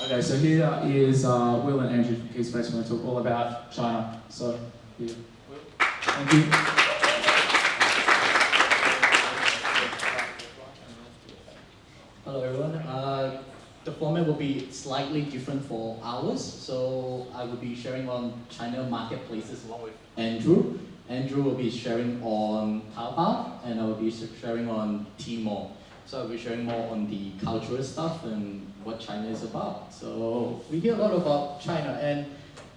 Okay, so here is Will and Andrew from KeepSpace. We're going to talk all about China. So, here. Will. Thank you. Hello everyone. The format will be slightly different for ours. So I will be sharing on China marketplaces along with Andrew. Andrew will be sharing on TaoBao and I will be sharing on Tmall. So I'll be sharing more on the cultural stuff and what China is about. So we hear a lot about China and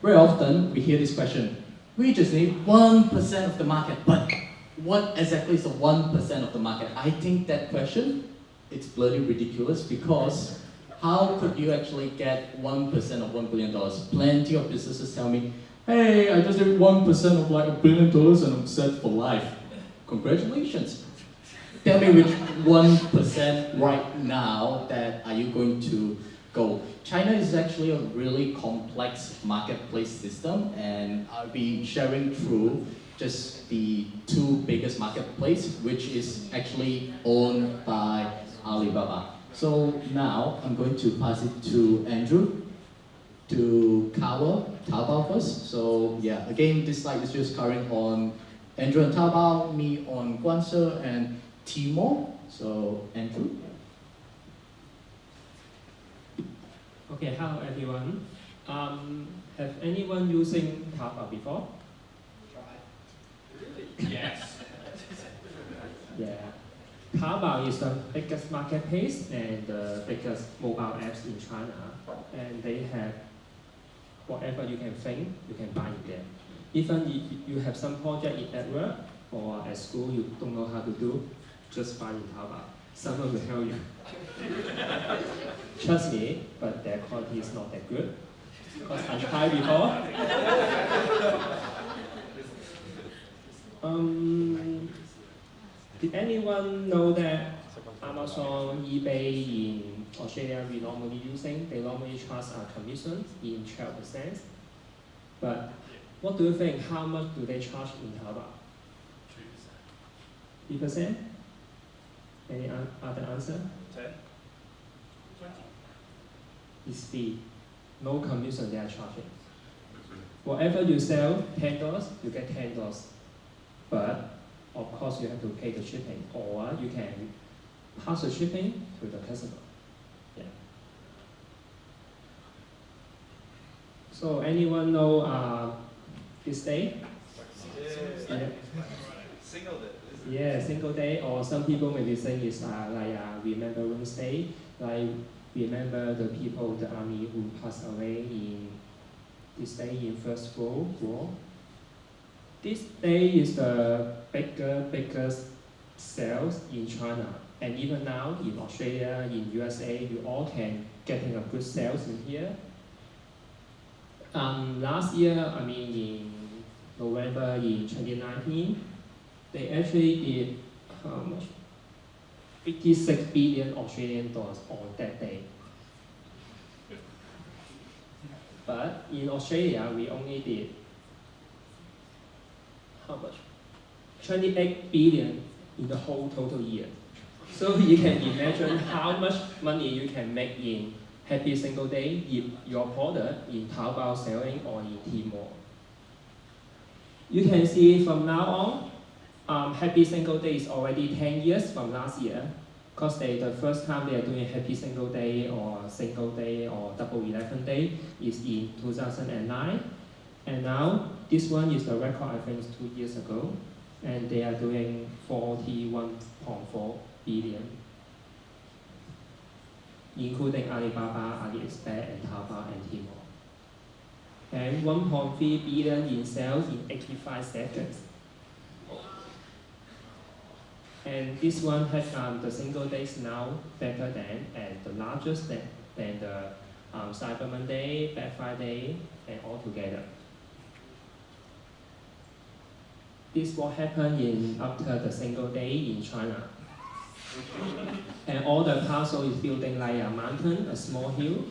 very often we hear this question. We just need 1% of the market, but what exactly is the 1% of the market? I think that question, it's bloody ridiculous because how could you actually get 1% of $1 billion? Plenty of businesses tell me, hey, I just did 1% of like $1 billion and I'm set for life. Congratulations. Tell me which 1% right now that are you going to go? China is actually a really complex marketplace system and I'll be sharing through just the two biggest marketplaces, which is actually owned by Alibaba. So now I'm going to pass it to Andrew to cover TaoBao first. So yeah, again, this slide is just covering on Andrew and TaoBao, me on Guanxi and Tmall. So Andrew. Okay, hello everyone. Have anyone using TaoBao before? Really? Yes. Yeah. TaoBao is the biggest marketplace and the biggest mobile apps in China. And they have whatever you can think, you can buy it there. Even if you have some project at work or at school you don't know how to do, just buy in TaoBao. Someone will help you. Trust me, but their quality is not that good. Because I tried before. Did anyone know that Amazon, eBay in Australia we normally using? They normally charge a commission in 12%. But what do you think? How much do they charge in TaoBao? 3%. 3%? Any other answer? 10? 20? It's free. No commission they are charging. Whatever you sell, $10, you get $10. But of course you have to pay the shipping, or you can pass the shipping to the customer. Yeah. So anyone know this day? Yeah. Single day. Yeah, single day, or some people may be saying it's Remembrance Day, like remember the people, the army who passed away in this day in First World War. This day is the biggest sales in China, and even now in Australia, in USA, you all can getting a good sales in here. Last year, in November in 2019, they actually did how much? 56 billion Australian dollars on that day. But in Australia, we only did how much? 28 billion in the whole total year. So you can imagine how much money you can make in Happy Single Day if your product in TaoBao selling or in Tmall. You can see from now on, Happy Single Day is already 10 years from last year, because the first time they are doing Happy Single Day or Single Day or Double 11 Day is in 2009. And now, this one is the record, I think, 2 years ago, and they are doing 41.4 billion, including Alibaba, AliExpress, and TaoBao and Tmall. And 1.3 billion in sales in 85 seconds. And this one has the single days now better than, and the largest than the Cyber Monday, Black Friday, and all together. This what happened in after the single day in China. And all the parcel is building like a mountain, a small hill.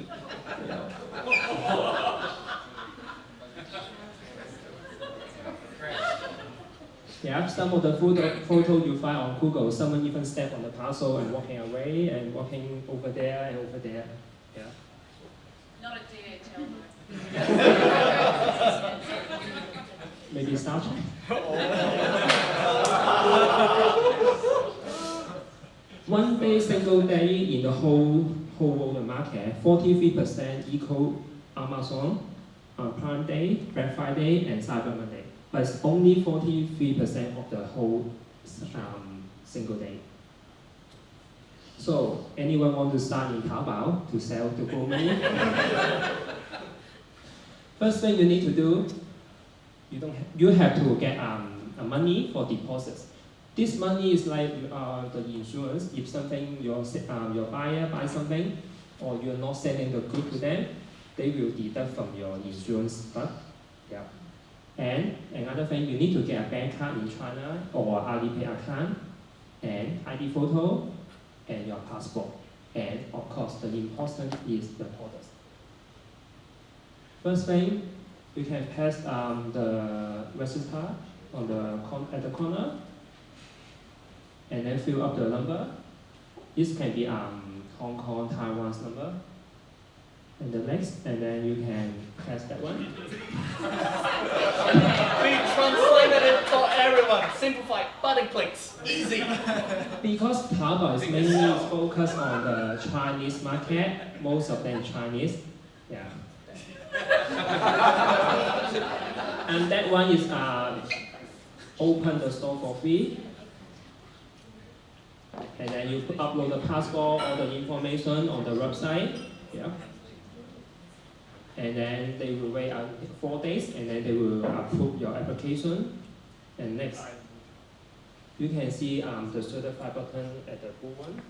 Yeah, some of the photo you find on Google, someone even stepped on the parcel and walking away and walking over there and over there. Yeah. Star Trek. One day, single day in the whole world market, 43% equal Amazon, Prime Day, Black Friday, and Cyber Monday. But it's only 43% of the whole single day. So, anyone want to start in TaoBao to sell to grow money? First thing you need to do, you have to get money for deposits. This money is like the insurance. If something your buyer buys something, or you're not selling the good to them, they will deduct from your insurance fund. Yeah. And another thing, you need to get a bank card in China or Alipay account, and ID photo, and your passport. And of course, the important is the orders. First thing, you can pass the register at the corner, and then fill up the number. This can be Hong Kong, Taiwan's number. And the next, and then you can press that one. We translated it for everyone. Simplified button clicks. Easy. Because TaoBao is mainly focused on the Chinese market, most of them Chinese. Yeah. And that one is open the store for free. And then you upload the passport, all the information on the website. Yeah. And then they will wait 4 days, and then they will approve your application. And next, you can see the certify button at the blue one.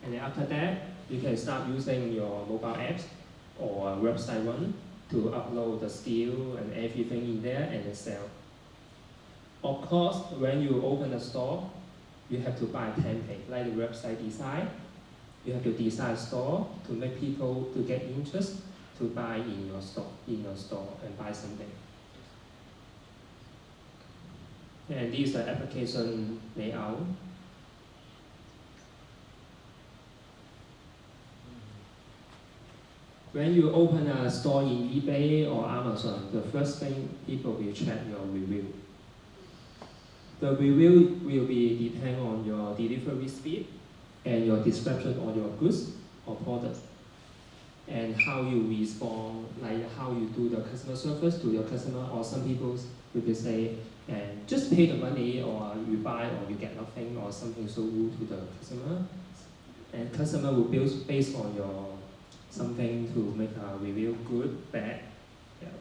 And then after that, you can start using your mobile apps or website one to upload the skill and everything in there and then sell. Of course, when you open a store, you have to buy a template, like the website design. You have to design a store to make people to get interest to buy in your store and buy something. And this is the application layout. When you open a store in eBay or Amazon, the first thing people will check your review. The review will be depend on your delivery speed and your description on your goods or products, and how you respond, like how you do the customer service to your customer, or some people will say, and just pay the money, or you buy or you get nothing, or something so rude to the customer. And customer will build based on your something to make a review good, bad. Yeah.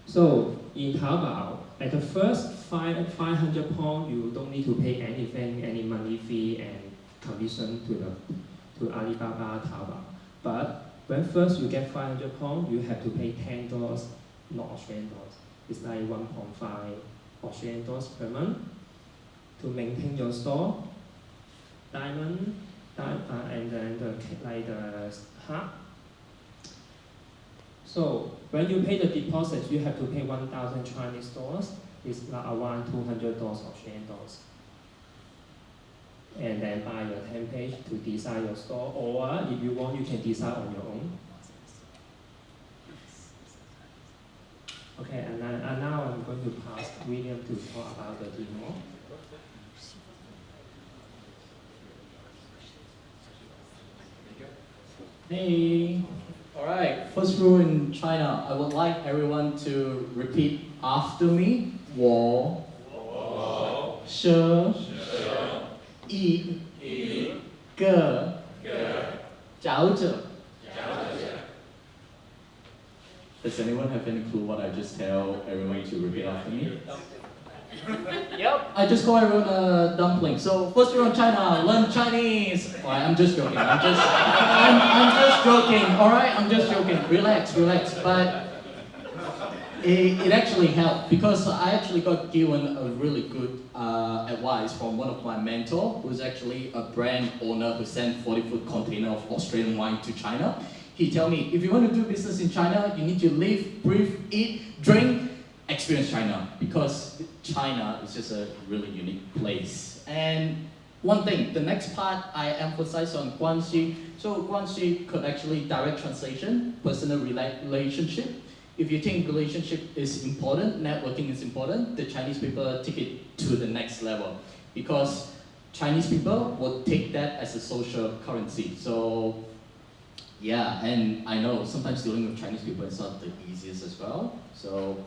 So in TaoBao, at the first 500 points, you don't need to pay anything, any money fee and commission to Alibaba TaoBao. But when first you get 500 pounds, you have to pay $10, not Australian dollars. It's like 1.5 Australian dollars per month to maintain your store, and then the hub. So when you pay the deposit, you have to pay 1,000 Chinese dollars. It's like around $200 Australian dollars. And then buy your template to design your store, or if you want, you can design on your own. Okay, and now I'm going to pass William to talk about the demo. Hey. Alright, first rule in China, I would like everyone to repeat after me. 我 是 一个佼者. Does anyone have any clue what I just tell everyone to repeat after me? Yep, I just call everyone a dumpling. So first rule in China, learn Chinese. Alright, I'm just joking. I'm just joking. Alright, I'm just joking. Relax. But it actually helped because I actually got given a really good advice from one of my mentors, who's actually a brand owner who sent 40-foot container of Australian wine to China. He told me, if you want to do business in China, you need to live, breathe, eat, drink, experience China, because China is just a really unique place. And one thing, the next part I emphasize on Guanxi. So Guanxi could actually direct translation, personal relationship. if you think relationship is important, networking is important, the Chinese people take it to the next level because Chinese people will take that as a social currency. So yeah, and I know sometimes dealing with Chinese people is not the easiest as well. So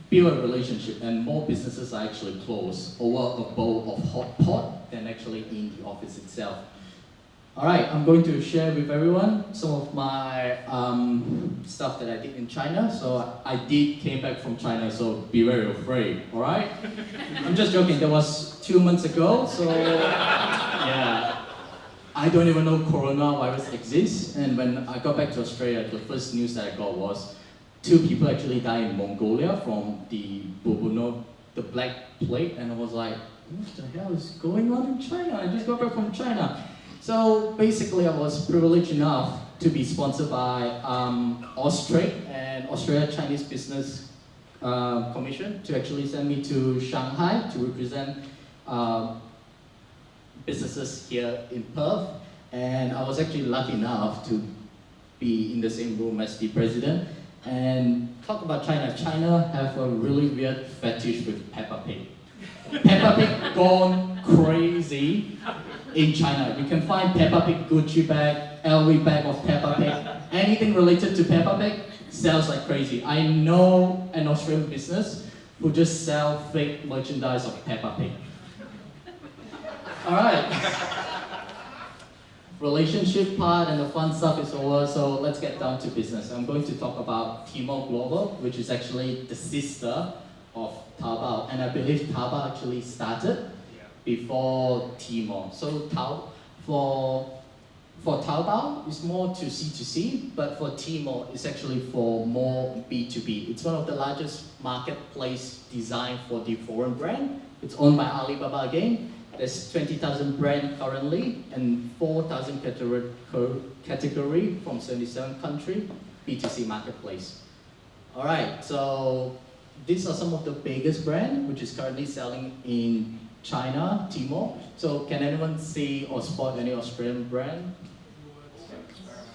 build a relationship, and more businesses are actually closed over a bowl of hot pot than actually in the office itself. All right, I'm going to share with everyone some of my stuff that I did in China. So I came back from China, so be very afraid, all right? I'm just joking, that was 2 months ago, so yeah. I don't even know coronavirus exists, and when I got back to Australia, the first news that I got was 2 people actually died in Mongolia from the bubonic, the Black Plague, and I was like, what the hell is going on in China? I just got back from China. So basically, I was privileged enough to be sponsored by Austrade and Australia Chinese Business Commission to actually send me to Shanghai to represent businesses here in Perth. And I was actually lucky enough to be in the same room as the president. And talk about China. China have a really weird fetish with Peppa Pig. Peppa Pig gone crazy in China. You can find Peppa Pig Gucci bag, LV bag of Peppa Pig. Anything related to Peppa Pig sells like crazy. I know an Australian business who just sell fake merchandise of Peppa Pig. All right. Relationship part and the fun stuff is over, so let's get down to business. I'm going to talk about Tmall Global, which is actually the sister of TaoBao, and I believe TaoBao actually started before Tmall. So for TaoBao, it's more to C2C, but for Tmall, it's actually for more B2B. It's one of the largest marketplace designed for the foreign brand. It's owned by Alibaba again. There's 20,000 brands currently and 4,000 category from 77 countries, B2C marketplace. All right, so these are some of the biggest brands which is currently selling in China, Tmall. So can anyone see or spot any Australian brand?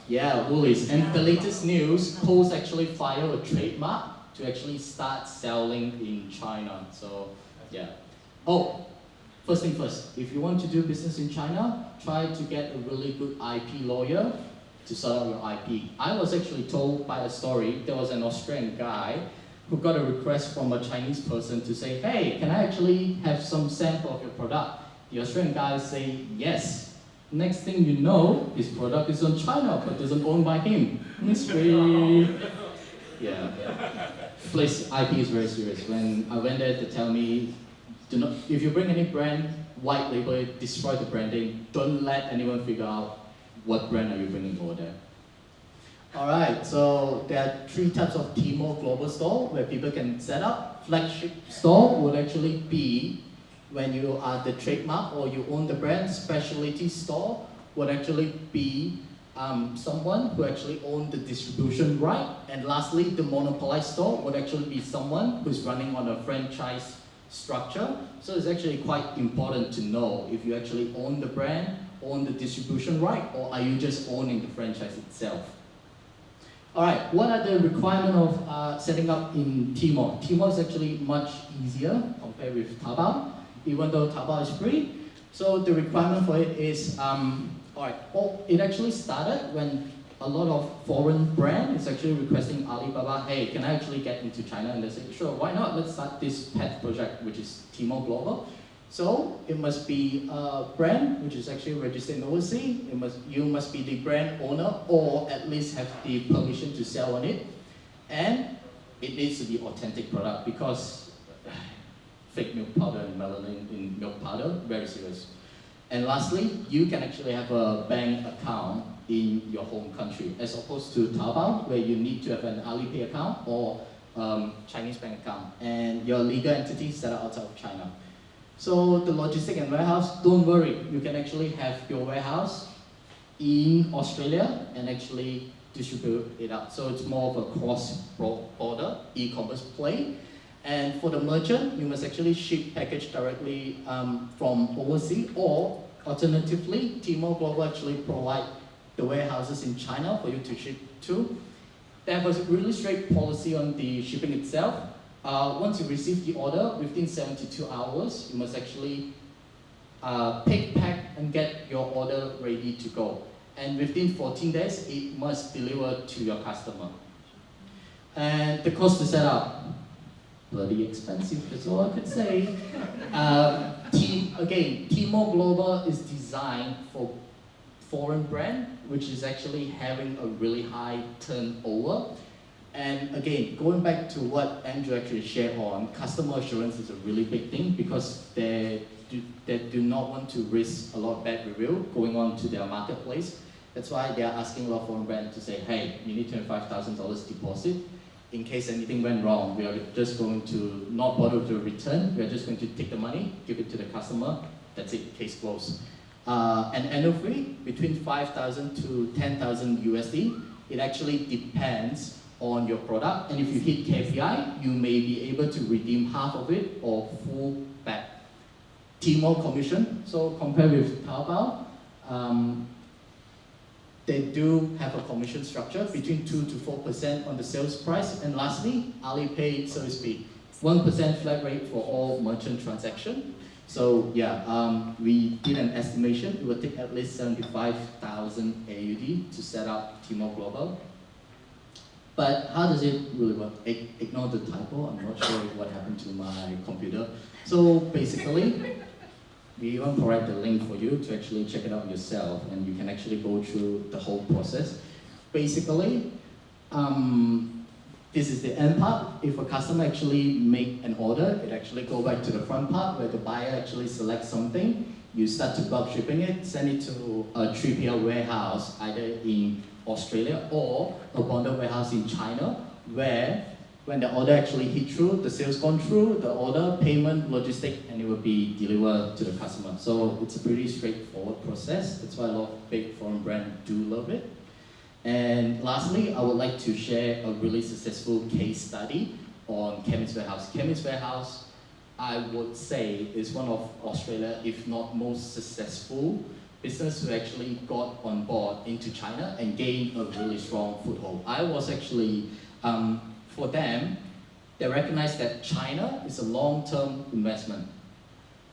Yeah, Woolies. And the latest news, Coles actually filed a trademark to actually start selling in China. So yeah. Oh, first thing first, if you want to do business in China, try to get a really good IP lawyer to sort out your IP. I was actually told by a story, there was an Australian guy who got a request from a Chinese person to say, hey, can I actually have some sample of your product? The Australian guy say yes. Next thing you know, his product is on China, but isn't owned by him. Mystery. Yeah. Place IP is very serious. When I went there to tell me, do not, if you bring any brand, white label it, destroy the branding. Don't let anyone figure out what brand are you bringing over there. All right, so there are 3 types of Tmall Global Store where people can set up. Flagship store would actually be when you are the trademark or you own the brand. Specialty store would actually be someone who actually owns the distribution right. And lastly, the monopolized store would actually be someone who's running on a franchise structure. So it's actually quite important to know if you actually own the brand, own the distribution right, or are you just owning the franchise itself. All right, what are the requirements of setting up in Tmall? Tmall is actually much easier compared with TaoBao, even though TaoBao is free. So the requirement for it is, it actually started when a lot of foreign brands is actually requesting Alibaba, hey, can I actually get into China? And they say, sure, why not? Let's start this pet project, which is Tmall Global. So it must be a brand which is actually registered in overseas. You must be the brand owner or at least have the permission to sell on it. And it needs to be authentic product because fake milk powder and melanin in milk powder, very serious. And lastly, you can actually have a bank account in your home country as opposed to TaoBao where you need to have an Alipay account or Chinese bank account and your legal entity set up outside of China. So the logistic and warehouse, don't worry, you can actually have your warehouse in Australia and actually distribute it out. So it's more of a cross-border e-commerce play. And for the merchant, you must actually ship package directly from overseas, or alternatively, Tmall Global actually provide the warehouses in China for you to ship to. They have a really strict policy on the shipping itself. Once you receive the order, within 72 hours, you must actually pick, pack, and get your order ready to go. And within 14 days, it must deliver to your customer. And the cost to set up, bloody expensive, that's all I could say. Again, Tmall Global is designed for foreign brand, which is actually having a really high turnover. And again, going back to what Andrew actually shared on, customer assurance is a really big thing because they do not want to risk a lot of bad review going on to their marketplace. That's why they are asking a lot of foreign brands to say, hey, you need $25,000 deposit. In case anything went wrong, we are just going to not bother to return. We are just going to take the money, give it to the customer. That's it, case closed. And annual fee between 5,000 to 10,000 USD. It actually depends on your product. And if you hit KPI, you may be able to redeem half of it or full back. Tmall commission. So compared with TaoBao, they do have a commission structure between 2 to 4% on the sales price. And lastly, Alipay service fee, 1% flat rate for all merchant transaction. So yeah, we did an estimation. It would take at least 75,000 AUD to set up Tmall Global. But how does it really work? Ignore the typo. I'm not sure what happened to my computer. So basically, we even provide the link for you to actually check it out yourself, and you can actually go through the whole process. Basically, this is the end part. If a customer actually make an order, it actually go back to the front part where the buyer actually selects something. You start to bulk shipping it, send it to a 3PL warehouse, either in Australia or a bonded warehouse in China, where when the order actually hit through, the sales gone through, the order, payment, logistic, and it will be delivered to the customer. So it's a pretty straightforward process. That's why a lot of big foreign brands do love it. And lastly, I would like to share a really successful case study on Chemist Warehouse. Chemist Warehouse, I would say, is one of Australia, if not most successful business who actually got on board into China and gained a really strong foothold. I was actually, for them, they recognized that China is a long-term investment.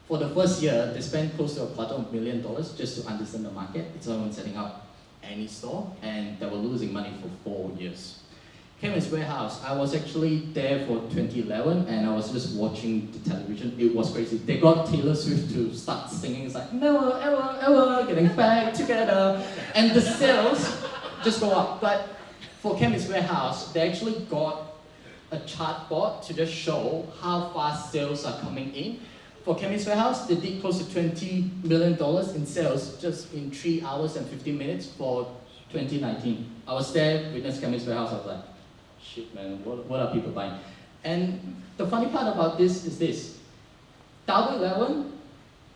For the first year, they spent close to $250,000 just to understand the market. It's not even setting up any store, and they were losing money for 4 years. Chemist Warehouse, I was actually there for 2011, and I was just watching the television. It was crazy. They got Taylor Swift to start singing. It's like, never, ever, ever, getting back together. And the sales just go up. But for Chemist Warehouse, they actually got a chart board to just show how fast sales are coming in. For Chemist Warehouse, they did close to $20 million in sales just in 3 hours and 15 minutes for 2019. I was there, witnessed Chemist Warehouse, I was like, shit man, what are people buying? And the funny part about this is this. Double 11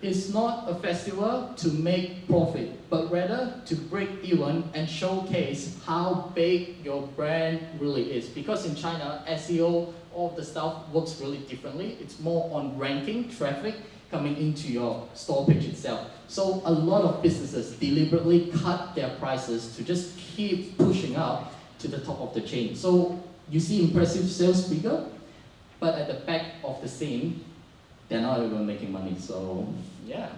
is not a festival to make profit, but rather to break even and showcase how big your brand really is. Because in China, SEO, all of the stuff works really differently. It's more on ranking, traffic coming into your store page itself. So a lot of businesses deliberately cut their prices to just keep pushing up to the top of the chain. So you see impressive sales figure, but at the back of the scene, they're not even making money. So yeah.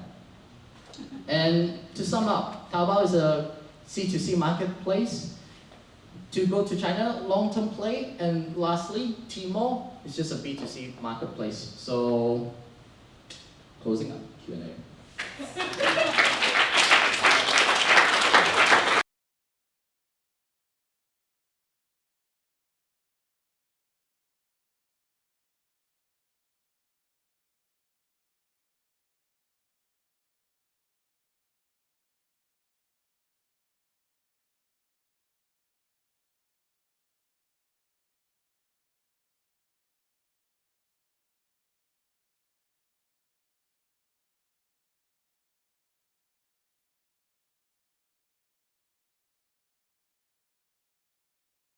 And to sum up, TaoBao is a C2C marketplace. To go to China, long-term play, and lastly, Tmall is just a B2C marketplace. So, closing up Q&A.